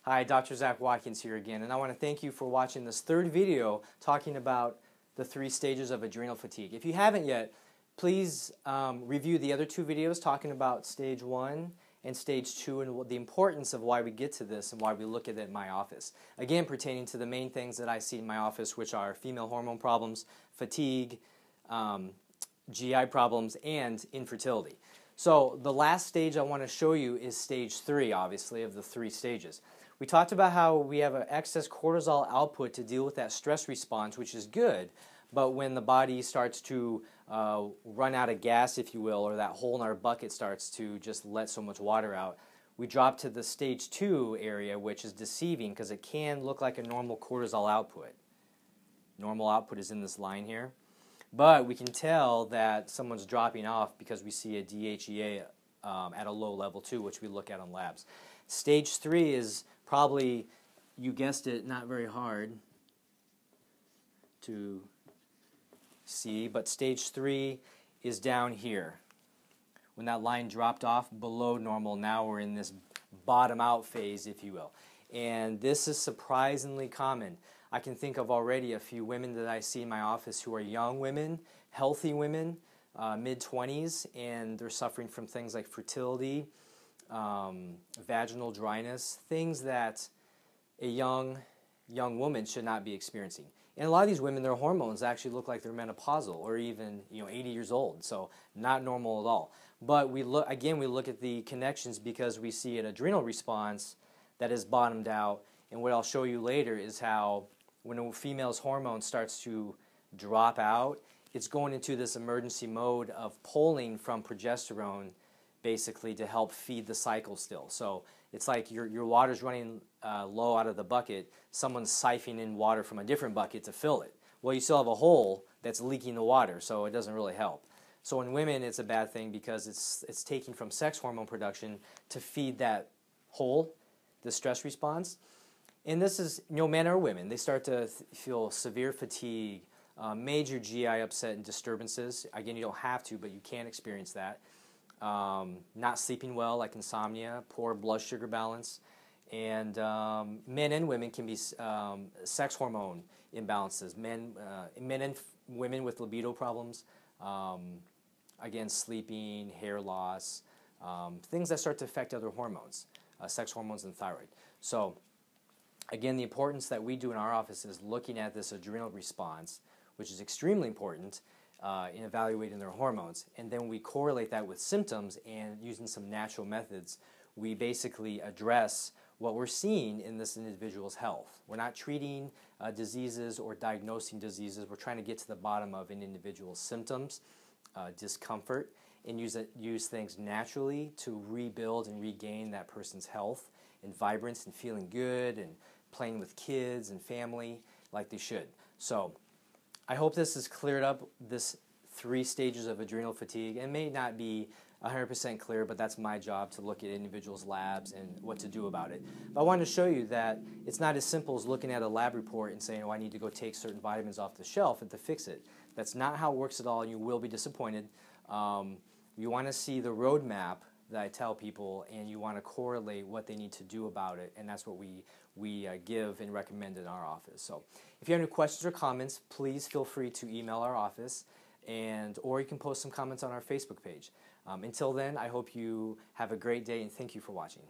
Hi, Dr. Zac Watkins here again, and I want to thank you for watching this third video talking about the 3 stages of adrenal fatigue. If you haven't yet, please review the other 2 videos talking about stage 1 and stage 2 and the importance of why we get to this and why we look at it in my office. Again, pertaining to the main things that I see in my office, which are female hormone problems, fatigue, GI problems, and infertility. So the last stage I want to show you is stage 3, obviously, of the 3 stages. We talked about how we have an excess cortisol output to deal with that stress response, which is good, but when the body starts to run out of gas, if you will, or that hole in our bucket starts to just let so much water out, we drop to the stage 2 area, which is deceiving because it can look like a normal cortisol output. Normal output is in this line here. But we can tell that someone's dropping off because we see a DHEA at a low level too, which we look at on labs. Stage 3 is probably, you guessed it, not very hard to see, but stage 3 is down here. When that line dropped off below normal, now we're in this bottom out phase, if you will. And this is surprisingly common. I can think of already a few women that I see in my office who are young women, healthy women, mid-20s, and they're suffering from things like fertility, vaginal dryness, things that a young woman should not be experiencing. And a lot of these women, their hormones actually look like they're menopausal or even 80 years old, so not normal at all. But we look at the connections because we see an adrenal response that is bottomed out. And what I'll show you later is how when a female's hormone starts to drop out, it's going into this emergency mode of pulling from progesterone basically to help feed the cycle still. So it's like your water's running low out of the bucket, someone's siphoning in water from a different bucket to fill it. Well, you still have a hole that's leaking the water, so it doesn't really help. So in women, it's a bad thing because it's taking from sex hormone production to feed that hole, the stress response. And this is, men or women, they start to feel severe fatigue, major GI upset and disturbances. Again, you don't have to, but you can experience that. Not sleeping well, like insomnia, poor blood sugar balance. And men and women can be sex hormone imbalances. Men and women with libido problems. Again, sleeping, hair loss, things that start to affect other hormones, sex hormones and thyroid. So again, the importance that we do in our office is looking at this adrenal response, which is extremely important in evaluating their hormones. And then we correlate that with symptoms, and using some natural methods, we basically address what we're seeing in this individual's health. We're not treating diseases or diagnosing diseases. We're trying to get to the bottom of an individual's symptoms, discomfort, and use things naturally to rebuild and regain that person's health and vibrance and feeling good and playing with kids and family like they should. So I hope this has cleared up this 3 stages of adrenal fatigue. It may not be 100% clear, but that's my job to look at individuals' labs and what to do about it. But I wanted to show you that it's not as simple as looking at a lab report and saying, oh, I need to go take certain vitamins off the shelf and to fix it. That's not how it works at all, and you will be disappointed. You want to see the roadmap that I tell people, and you want to correlate what they need to do about it, and that's what we give and recommend in our office. So if you have any questions or comments, please feel free to email our office, or you can post some comments on our Facebook page. Until then, I hope you have a great day, and thank you for watching.